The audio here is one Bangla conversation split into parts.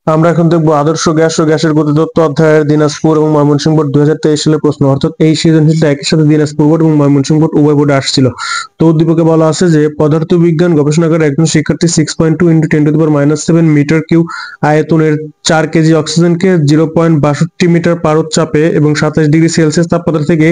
আমরা এখন দেখবো আদর্শ গ্যাস ও গ্যাসের গতিতত্ত্ব অধ্যায়ের দিনাজপুর এবং ময়মনসিংহ বোর্ড 2023 সালের প্রশ্ন। অর্থাৎ এই সৃজনশীলটা একই সাথে দিনাজপুর বোর্ড এবং ময়মনসিংহ বোর্ড উভয় বোর্ডে আসছিল। তো উদ্দীপকে বলা আছে যে পদার্থবিজ্ঞান গবেষণাগারে একজন শিক্ষার্থী 6.2 × 10⁻⁷ মিটার কিউব আয়তনের 4 কেজি অক্সিজেনকে 0.62 মিটার পারদ চাপে এবং 27 ডিগ্রি সেলসিয়াস তাপমাত্রা থেকে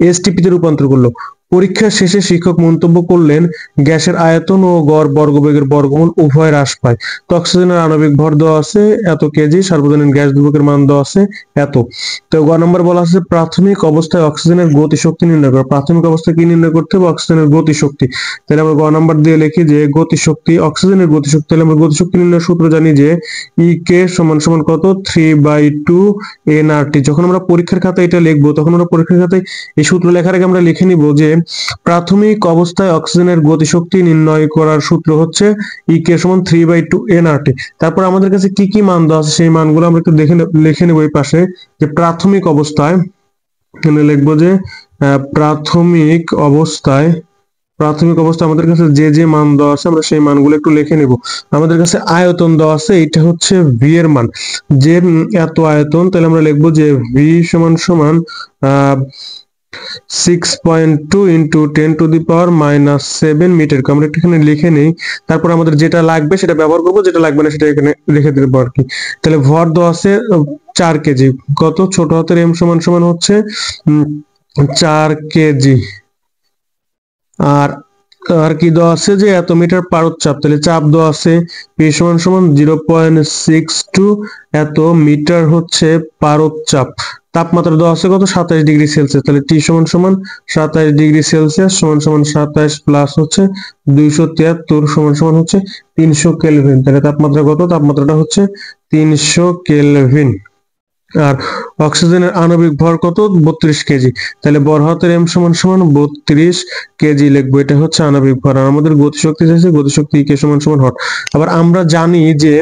এসটিপিতে রূপান্তর করলো। পরীক্ষা শেষে শিক্ষক মন্তব্য করলেন, গ্যাসের আয়তন ও গড় বর্গবেগের বর্গমূল উভয় হ্রাস পায়। তো অক্সিজেনের আণবিক ভর দেওয়া আছে এত কেজি, সার্বজনীন গ্যাস ধ্রুবকের মান দেওয়া আছে এত। তো গ নম্বর বলা আছে প্রাথমিক অবস্থায় অক্সিজেনের গতিশক্তি নির্ণয় করো। প্রাথমিক অবস্থায় কি নির্ণয় করতে হবে? অক্সিজেনের গতিশক্তি। তাহলে আমরা গ নম্বর দিয়ে লিখি যে গতিশক্তি, অক্সিজেনের গতিশক্তি। তাহলে আমরা গতিশক্তি নির্ণয়ের সূত্র জানি যে ই কে সমান সমান কত 3/2 nRT। যখন আমরা পরীক্ষার খাতায় এটা লিখবো তখন আমরা পরীক্ষার খাতায় এই সূত্র লেখার আগে আমরা লিখে নিব যে প্রাথমিক অবস্থায় অক্সিজেনের গতিশক্তি নির্ণয় করার সূত্র হচ্ছে ই কে সমান 3/2 nRT। তারপর আমাদের কাছে কি কি মান দেওয়া আছে সেই মানগুলো আমরা একটু লিখে নেব এই পাশে। যে প্রাথমিক অবস্থায় এখানে লিখবো যে প্রাথমিক অবস্থায় আমাদের কাছে যে মান দেওয়া আছে আমরা সেই মানগুলো একটু লিখে নেব। আমাদের কাছে আয়তন দেওয়া আছে, এটা হচ্ছে ভি এর মান, যে এত আয়তন। তাহলে আমরা লিখবো যে ভি সমান সমান 6.2 × 10⁻⁷ মিটার। আমরা এখানে লিখে নেই, তারপর আমাদের যেটা লাগবে সেটা ব্যবহার করব, যেটা লাগবে না সেটা এখানে লিখে দেবো আর কি। তাহলে ভর দেওয়া আছে 4 কেজি। কত? ছোট হাতের এম সমান সমান হচ্ছে 4 কেজি। আর আর কি দেওয়া আছে যে এত মিটার পারদ চাপ। তাহলে চাপ দেওয়া আছে পি সমান সমান 0.62 এত মিটার হচ্ছে পারদ চাপ। তাপমাত্রা দেওয়া আছে কত? 27 ডিগ্রি সেলসিয়াস। তাহলে টি সমান সমান 27 ডিগ্রি সেলসিয়াস সমান সমান 27 প্লাস হচ্ছে 273 সমান সমান হচ্ছে 300 কেলভিন। তাহলে তাপমাত্রা কত? তাপমাত্রাটা হচ্ছে 300 কেলভিন। আর অক্সিজেনের আণবিক ভর কত? 32 কেজি। তাহলে বড় হাতের এম সমান সমান 32 কেজি লিখবো, এটা হচ্ছে আণবিক ভর। আর আমাদের গতিশক্তি চাইছে, গতিশক্তি কে সমান সমান হট। আবার আমরা জানি যে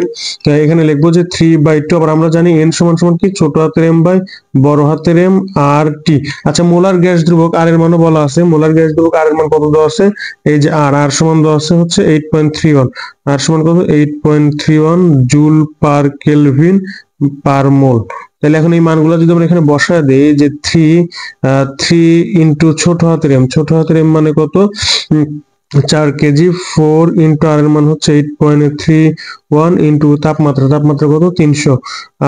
এখানে লিখবো যে 3/2। আবার আমরা জানি এন সমান সমান কি? ছোট হাতের এম বাই বড় হাতের এম আর টি। আচ্ছা, মোলার গ্যাস ধ্রুবক আর এর মানও বলা আছে। মোলার গ্যাস ধ্রুবক আর এর মান কত দেওয়া আছে? এই যে আর সমান দেওয়া আছে হচ্ছে 8.31। আর সমান কত? 8.31 জুল পার কেলভিন পার মোল। তাহলে এখন এই মানগুলো যদি আমরা এখানে বসায় দেই যে 3 ইন্টু ছোট হাতের এম মানে কত? 4 কেজি। 4 ইন্টু আর এর মান হচ্ছে 8.31 ইন্টু তাপমাত্রা কত? 300।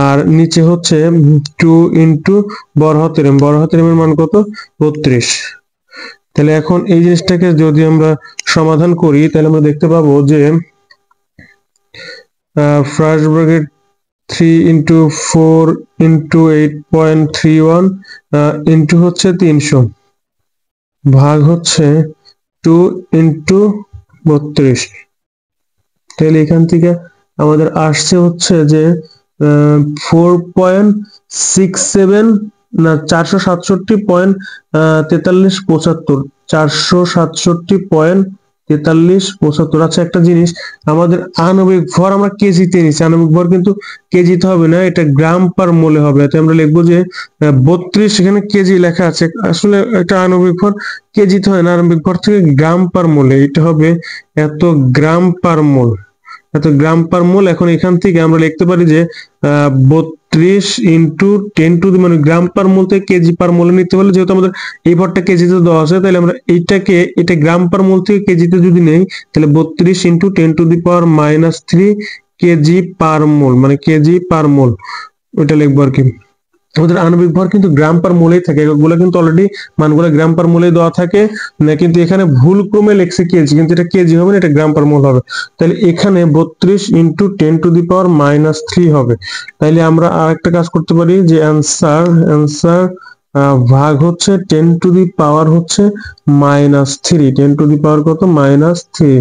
আর নিচে হচ্ছে 2 ইন্টু বড় হাতের এম এর মান কত? 32। তাহলে এখন এই জিনিসটাকে যদি আমরা সমাধান করি তাহলে আমরা দেখতে পাবো যে first bracket 3 into 4 into 8.31 into হচ্ছে 300 ভাগ হচ্ছে 2 ইন্টু 32। তাহলে এখান থেকে আমাদের আসছে হচ্ছে যে 4.67 না 467.4375 467.4375। আচ্ছা, একটা জিনিস, আমাদের আণবিক ভর আমরা কেজিতে নিচ্ছি, আণবিক ভর কিন্তু কেজিতে হবে না, এটা গ্রাম পার মোলে হবে। তাই আমরা লিখবো যে 32, এখানে কেজি লেখা আছে, আসলে এটা আণবিক ভর কেজিতে হয় না, আণবিক ভর থেকে গ্রাম পার মোলে, এটা হবে এত গ্রাম পার মোল। এখন এখান থেকে আমরা লিখতে পারি যে 32 ইন্টু 10 মানে গ্রাম পার মোল থেকে কেজি পার মোলে নিতে পারলে, যেহেতু আমাদের এই ভরটা কেজিতে দেওয়া আছে, তাহলে আমরা এটা গ্রাম পার মোল থেকে কেজিতে যদি নেই তাহলে 32 ইন্টু 10⁻³ কেজি পার মোল, মানে কেজি পার মোল, ওইটা লিখবো আর কি। আমাদের আণবিক ভর কিন্তু গ্রাম পার মোলেই থাকে, এগুলো কিন্তু অলরেডি মানগুলো গ্রাম পার মোলে দেওয়া থাকে না, কিন্তু এখানে ভুল ক্রমে লিখছে কেজি, কিন্তু এটা কেজি হবে না, এটা গ্রাম পার মোল হবে। তাহলে এখানে 32 ইন্টু 10⁻³ হবে। তাইলে আমরা আর একটা কাজ করতে পারি যে অ্যান্সার ভাগ হচ্ছে 10⁻³ হচ্ছে -3, 10⁻³ কত? -3।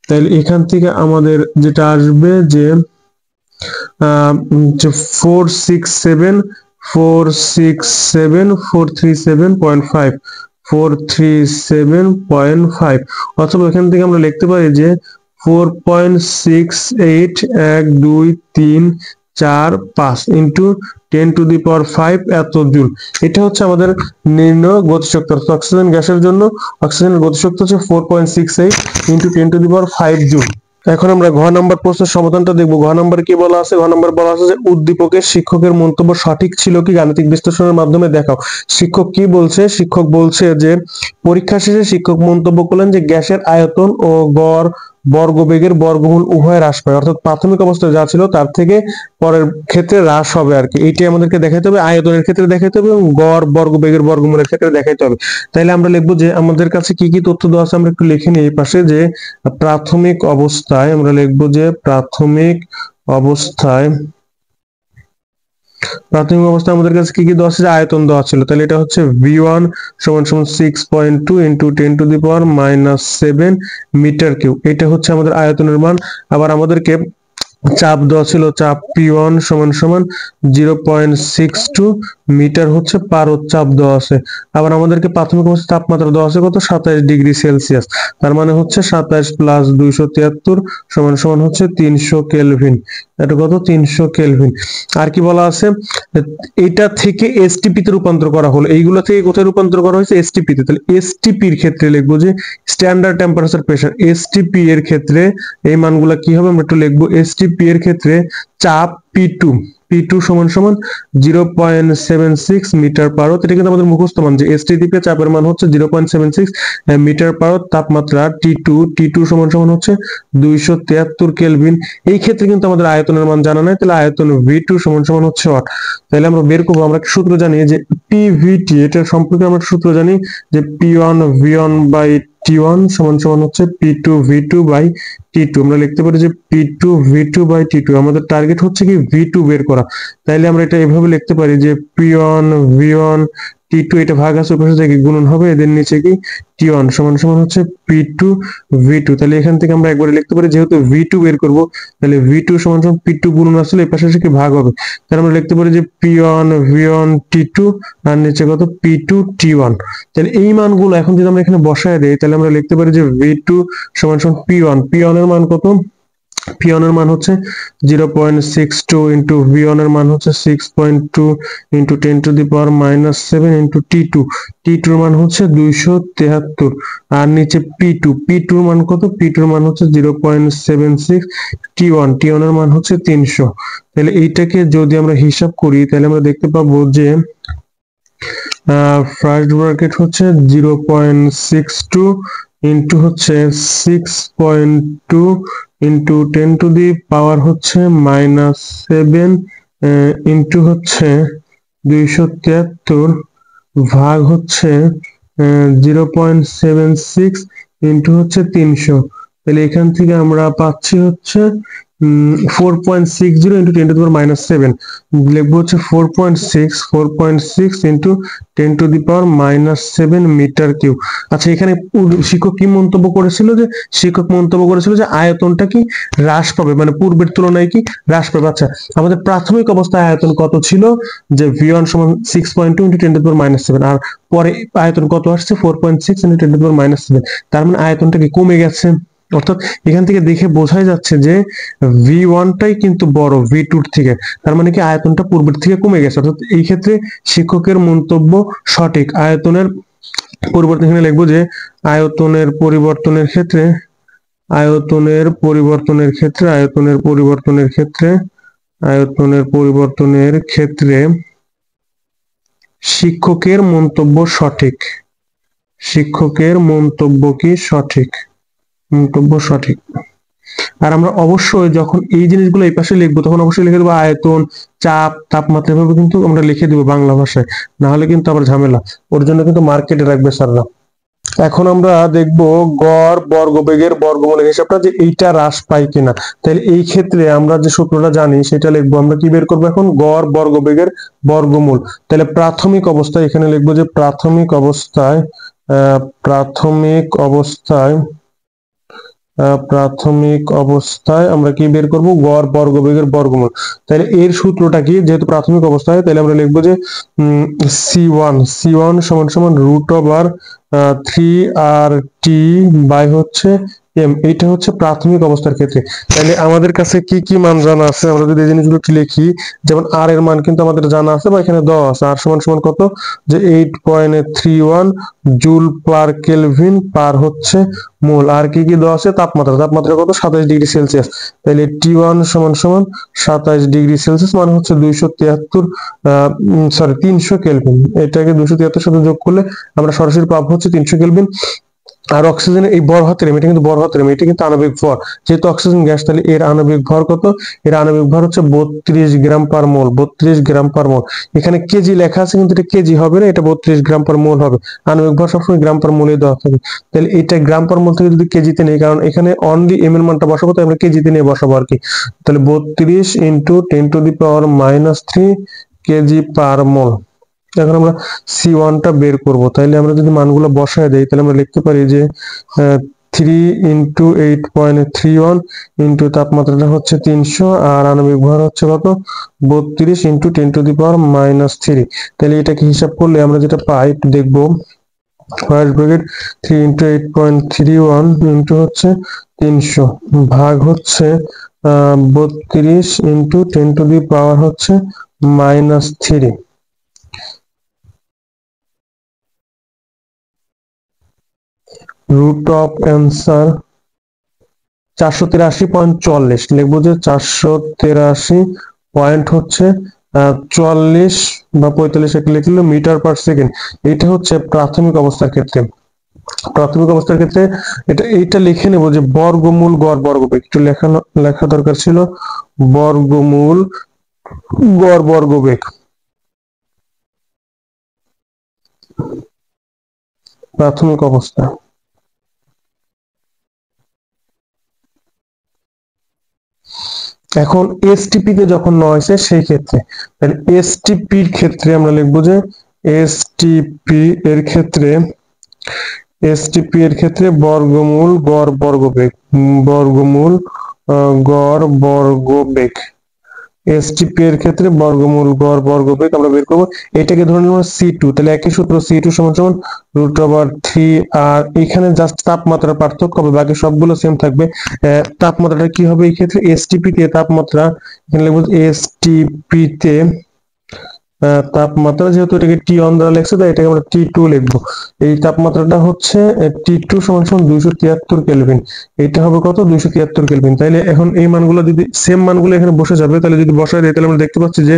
তাহলে এখান থেকে আমাদের যেটা আসবে যে 437.5 অথবা এখান থেকে আমরা লিখতে পারি যে 4.681234 ইন্টু 10⁵ এত জুল। এটা হচ্ছে আমাদের নির্ণয় গতিশক্তি। অক্সিজেন গ্যাসের জন্য অক্সিজেনের গতিশক্তি হচ্ছে 4.68 ইন্টু 10⁵ জুল। এখন আমরা ঘ নাম্বার প্রশ্নের সমাধানটা দেখব। ঘ নাম্বারে কি বলা আছে? ঘ নাম্বার বলা আছে যে উদ্দীপকের শিক্ষকের মন্তব্য সঠিক ছিল কি গাণিতিক বিশ্লেষণের মাধ্যমে দেখাও। শিক্ষক কি বলছে? শিক্ষক বলছে যে পরীক্ষা শেষে শিক্ষক মন্তব্য করলেন যে গ্যাসের আয়তন ও গড় বর্গবেগের বর্গমূল উভয় হ্রাস পায়, অর্থাৎ প্রাথমিক অবস্থায় যা ছিল তার থেকে পরের ক্ষেত্রে হ্রাস হবে আর কি। এইটাই আমাদেরকে দেখাইতে হবে, আয়তনের ক্ষেত্রে দেখাইতে হবে এবং গড় বর্গবেগের বর্গমূলের ক্ষেত্রে দেখাইতে হবে। তাইলে আমরা লিখবো যে আমাদের কাছে কি কি তথ্য দেওয়া আছে আমরা একটু লিখে নিই এই পাশে। যে প্রাথমিক অবস্থায় আমরা লিখবো যে প্রাথমিক অবস্থায় আমাদের কাছে কি কি দেওয়া আছে? যে আয়তন দেওয়া ছিল, তাহলে এটা হচ্ছে v1 সমান সমান 6.2 ইন্টু 10⁻⁷ মিটার কিউব। এটা হচ্ছে আমাদের আয়তনের মান। আবার আমাদেরকে চাপ দেওয়া ছিল, চাপ P1 সমান সমান 0.62 মিটার হচ্ছে পারদ চাপ দেওয়া আছে। আবার আমাদেরকে প্রাথমিক অবস্থায় তাপমাত্রা দেওয়া আছে কত? 27 ডিগ্রি সেলসিয়াস। তার মানে হচ্ছে 27 প্লাস 273 সমান সমান হচ্ছে 300 কেলভিন। এটা কত? 300 কেলভিন। আর কি বলা আছে? এটা থেকে এসটিপি তে রূপান্তর করা হলো। এইগুলো থেকে কোথায় রূপান্তর করা হয়েছে? এসটিপি তে। তাহলে এসটিপি এর ক্ষেত্রে লিখবো যে স্ট্যান্ডার্ড টেম্পারেচার প্রেসার, এসটিপি এর ক্ষেত্রে এই মানগুলা কি হবে আমরা একটু লিখবো। এসটিপি এর ক্ষেত্রে চাপ P2 সমান সমান 0.76 মিটার পারদ। এটা কিন্তু আমাদের মুখস্থ মান যে এসটিপি চাপের মান হচ্ছে 0.76 মিটার পারদ। তাপমাত্রা T2 সমান সমান হচ্ছে 273 কেলভিন। এই ক্ষেত্রে কিন্তু আমাদের আয়তনের মান জানা নাই, তাহলে আয়তন V2 সমান সমান হচ্ছে ওয়াট। তাহলে আমরা বের করবো, আমরা একটা সূত্র জানি যে PVT, এটার সম্পর্কে আমরা সূত্র জানি যে P1 V1 বাই T1 সমান সমান হচ্ছে P2 V2 বাই T2। আমরা লিখতে পারি যে P2 V2 বাই T2। আমাদের টার্গেট হচ্ছে কি V2 বের করা। তাইলে আমরা এটা এভাবে লিখতে পারি যে P1 V1 T2, এটা ভাগ আছে পাশে থেকে গুণন হবে, এদের নিচে কি T1 সমান সমান হচ্ছে P2 V2। তাহলে এখান থেকে আমরা একবারে লিখতে পারি যেহেতু V2 বের করব, তাহলে V2 সমান সমান P2 গুণন আসলে এই পাশে কি ভাগ হবে। তাহলে আমরা লিখতে পারি যে P1 V1 T2 আর নিচে কত? P2 T1। তাহলে এই মানগুলো এখন যদি আমরা এখানে বসায় দেই তাহলে আমরা লিখতে পারি যে V2 সমান সমান P1 এর মান কত? P1 এর মান হচ্ছে 0.62 ইন্টু V1 এর মান হচ্ছে 6.2 ইন্টু 10⁻⁷ ইন্টু T2 এর মান হচ্ছে 273। আর নিচে P2 এর মান কত? P2 এর মান হচ্ছে 0.76। T1 এর মান হচ্ছে 300। তাহলে এইটাকে যদি আমরা হিসাব করি তাহলে আমরা দেখতে পাবো যে ফার্স্ট ব্র্যাকেট হচ্ছে 0.62 ইন্টু হচ্ছে 6.2 ইন্টু 10⁻⁷ হচ্ছে -7 ইন্টু হচ্ছে 273 ভাগ হচ্ছে 0.76 ইন্টু হচ্ছে 300। তাহলে এখান থেকে আমরা পাচ্ছি হচ্ছে 4.60 ইন্টু 10⁻⁷। লিখবো হচ্ছে 4.6 ইন্টু 10⁻⁷ মিটার কিউব। আচ্ছা, এখানে শিক্ষক কি মন্তব্য করেছিল? যে শিক্ষক মন্তব্য করেছিল যে আয়তনটা কি হ্রাস পাবে, মানে পূর্বের তুলনায় কি হ্রাস পাবে। আচ্ছা, আমাদের প্রাথমিক অবস্থায় আয়তন কত ছিল? যে V1 সমান 6.2 ইন্টু 10⁻⁷, আর পরে আয়তন কত আসছে? 4.6 ইন্টু 10⁻⁷। তার মানে আয়তনটা কি কমে গেছে। অর্থাৎ এখান থেকে দেখে বোঝাই যাচ্ছে যে V1টাই কিন্তু বড় V2 থেকে। তার মানে কি আয়তনটা পূর্বের থেকে কমে গেছে। অর্থাৎ এই ক্ষেত্রে শিক্ষকের মন্তব্য সঠিক। আয়তনের পরিবর্তন এখানে লিখবো যে আয়তনের পরিবর্তনের ক্ষেত্রে শিক্ষকের মন্তব্য সঠিক। শিক্ষকের মন্তব্য কি সঠিক? মন্তব্য সঠিক। আর আমরা অবশ্যই যখন এই জিনিসগুলো এই পাশে লিখবো তখন অবশ্যই লিখে দেবো আয়তন, চাপ, তাপমাত্রা, এভাবে কিন্তু আমরা লিখে দেবো বাংলা ভাষায়, না হলে কিন্তু আবার ঝামেলা। ওর জন্য কিন্তু মার্কেটে রাখবে স্যাররা। এখন আমরা দেখবো গড় বর্গবেগের বর্গমূলের হিসাবটা, যে এইটা হ্রাস পায় কিনা। তাহলে এই ক্ষেত্রে আমরা যে সূত্রটা জানি সেটা লিখবো। আমরা কি বের করবো এখন? গড় বর্গবেগের বর্গমূল। তাহলে প্রাথমিক অবস্থায় এখানে লিখবো যে প্রাথমিক অবস্থায় আমরা কি বের করব? গড় বর্গবেগের বর্গমূল। তাহলে এর সূত্রটা কি? যেহেতু প্রাথমিক অবস্থায়, তাহলে আমরা লিখবো যে C1 সমান সমান √3RT বাই হচ্ছে এইটা হচ্ছে প্রাথমিক অবস্থার ক্ষেত্রে। তাহলে আমাদের কাছে কি কি মান জানা আছে, আমরা যদি এই জিনিসগুলো লিখি, যেমন আর এর মান কিন্তু আমাদের জানা আছে বা এখানে দেওয়া আছে, আর সমান সমান কত, যে 8.31 জুল পার কেলভিন পার হচ্ছে মোল। আর কি কি দেওয়া আছে, তাপমাত্রা, তাপমাত্রা কত, 27°C। তাহলে T1 সমান সমান 27°C, মানে হচ্ছে 273, 300 কেলভিন। এটাকে 273 সাথে যোগ করলে আমরা সরাসরি পাবো হচ্ছে 300 কেলভিন। আর অক্সিজেনের এই বড় হাতের এটা কিন্তু বড় হাতের এটা কিন্তু আণবিক ভর, যেহেতু অক্সিজেন গ্যাস, তাহলে এর আণবিক ভর কত, এর আণবিক ভর হচ্ছে 32 গ্রাম পার মোল, 32 গ্রাম পার মোল। এখানে কেজি লেখা আছে কিন্তু এটা কেজি হবে না, এটা 32 গ্রাম পার মোল হবে। আণবিক ভর সবসময় গ্রাম পার মোলে দেওয়া থাকে। তাহলে এটা গ্রাম পার মোল থেকে যদি কেজিতে নেই, কারণ এখানে অনলি এম এর মানটা বসাবো, তাই আমরা কেজিতে নিয়ে বসাবো আর কি। তাহলে 32 ইন্টু 10⁻³ কেজি পার মোল। এখন আমরা C1 টা বের করব। তাইলে আমরা যদি মানগুলো বসায় দেই, তাহলে আমরা লিখতে পারি যে 3 ইন্টু 8.31 ইন্টু তাপমাত্রাটা হচ্ছে 300, আর আণবিক ভর হচ্ছে কত, 32 ইন্টু 10⁻³ তাহলে এটাকে হিসাব করলে আমরা যেটা পাই একটু দেখবো। ফার্স্ট ব্র্যাকেট 3 ইন্টু 8.31 ইন্টু হচ্ছে 300 ভাগ হচ্ছে 32 ইন্টু 10⁻³ হচ্ছে -3। রুট অফ অ্যান্সার 483.44 লিখবো, যে 483 পয়েন্ট হচ্ছে 44 বা 45 একটা লিখলে মিটার পার সেকেন্ড। এটা হচ্ছে প্রাথমিক অবস্থার ক্ষেত্রে। প্রাথমিক অবস্থার ক্ষেত্রে এইটা লিখে নেব যে বর্গমূল গড় বর্গবেগ, একটু লেখা দরকার ছিল, বর্গমূল গড় বর্গবেগ প্রাথমিক অবস্থা। এখন এসটিপি তে যখন নেওয়া হয়েছে সেই ক্ষেত্রে, তাহলে এসটিপির ক্ষেত্রে আমরা লিখবো যে এসটিপি এর ক্ষেত্রে, এসটিপি এর ক্ষেত্রে বর্গমূল গড় বর্গবেগ, বর্গমূল গড় বর্গবেগ, এসটিপি এর ক্ষেত্রে বর্গমূল গড় বর্গবেগ আমরা বের করবো। এটাকে ধরে নিলাম C2, তাহলে একই সূত্র, C2 সমান সমান √3। আর এখানে জাস্ট তাপমাত্রার পার্থক্য হবে, বাকি সবগুলো সেম থাকবে। তাপমাত্রাটা কি হবে এই ক্ষেত্রে, এসটিপি তে তাপমাত্রা, এখানে লিখবো এসটিপি তে তাপমাত্রা, যেহেতু এটাকে T1 দ্বারা লেখছে তাই এটাকে আমরা T2 লিখবো। এই তাপমাত্রাটা হচ্ছে T2 সমান সমান 273 কেলভিন। এটা হবে কত, 273 কেলভিন। তাইলে এখন এই মানগুলো যদি সেম মানগুলো এখানে বসে যাবে, তাহলে যদি বসায় দেয়, তাহলে আমরা দেখতে পাচ্ছি যে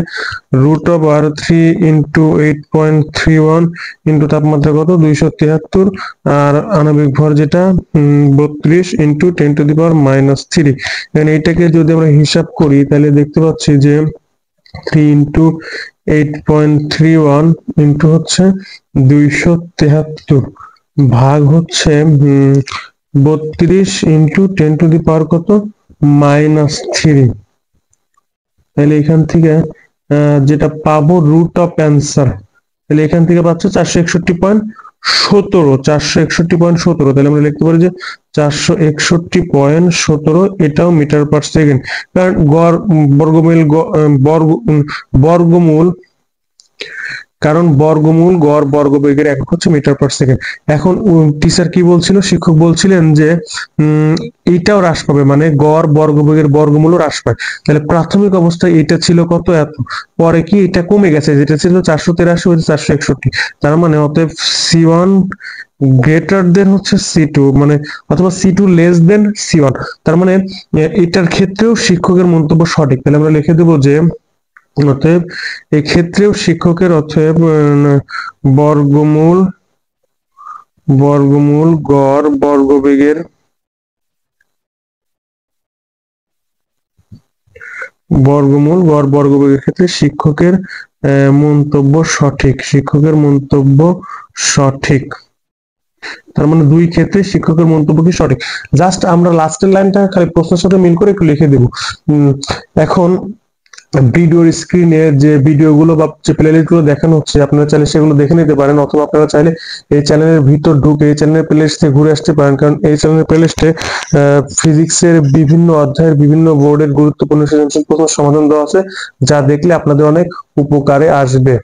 √3 ইন্টু 8.31 ইন্টু তাপমাত্রা কত, 273, আর আণবিক ভর যেটা 32 ইন্টু 10⁻³ এখানে এইটাকে যদি আমরা হিসাব করি, তাহলে দেখতে পাচ্ছি যে 3 ইন্টু 8.31 ইন্টু হচ্ছে 273 ভাগ হচ্ছে 32 ইন্টু 10⁻³ কত, -3। তাহলে এখান থেকে যেটা পাবো রুট অফ অ্যান্সার, তাহলে এখান থেকে পাচ্ছে 461.17, 461.17। তাহলে আমরা লিখতে পারি যে 461.17, এটাও মিটার পার সেকেন্ড, কারণ গড় বর্গমূল বর্গমূল কারণ বর্গমূল গড় বর্গবেগের একক হচ্ছে মিটার পার সেকেন্ড। এখন টিচার কি বলছিল, শিক্ষক বলছিলেন যে এইটাও হ্রাস পাবে, মানে গড় বর্গবেগের বর্গমূলও হ্রাস পায়। তাহলে প্রাথমিক অবস্থায় এটা ছিল কত, এত, পরে কি এটা কমে গেছে, যেটা ছিল 483 হয়েছে 461। তার মানে অতএব C1 গ্রেটার দেন হচ্ছে C2, মানে অথবা C2 লেস দেন C1। তার মানে এটার ক্ষেত্রেও শিক্ষকের মন্তব্য সঠিক। তাহলে আমরা লিখে দেবো যে অতএব এক্ষেত্রেও শিক্ষকের, অতএব বর্গমূল গড় বর্গবেগের ক্ষেত্রে শিক্ষকের মন্তব্য সঠিক, শিক্ষকের মন্তব্য সঠিক। তার মানে দুই ক্ষেত্রে শিক্ষকের মন্তব্য কি সঠিক। জাস্ট আমরা লাস্টের লাইনটা খালি প্রশ্নের সাথে মিল করে একটু লিখে দেব। এখন ভিডিওর স্ক্রিনে যে ভিডিওগুলো বা যে প্লেলিস্ট গুলো দেখানো হচ্ছে, আপনারা চাইলে সেগুলো দেখে নিতে পারেন, অথবা আপনারা চাইলে এই চ্যানেলের ভিতর ঢুকে এই চ্যানেলের প্লেলিস্ট থেকে ঘুরে আসতে পারেন, কারণ এই চ্যানেলের প্লেলিস্টে ফিজিক্সের বিভিন্ন অধ্যায়ের বিভিন্ন বোর্ডের গুরুত্বপূর্ণ সৃজনশীল প্রশ্নের সমাধান দেওয়া আছে, যা দেখলে আপনাদের অনেক উপকারে আসবে।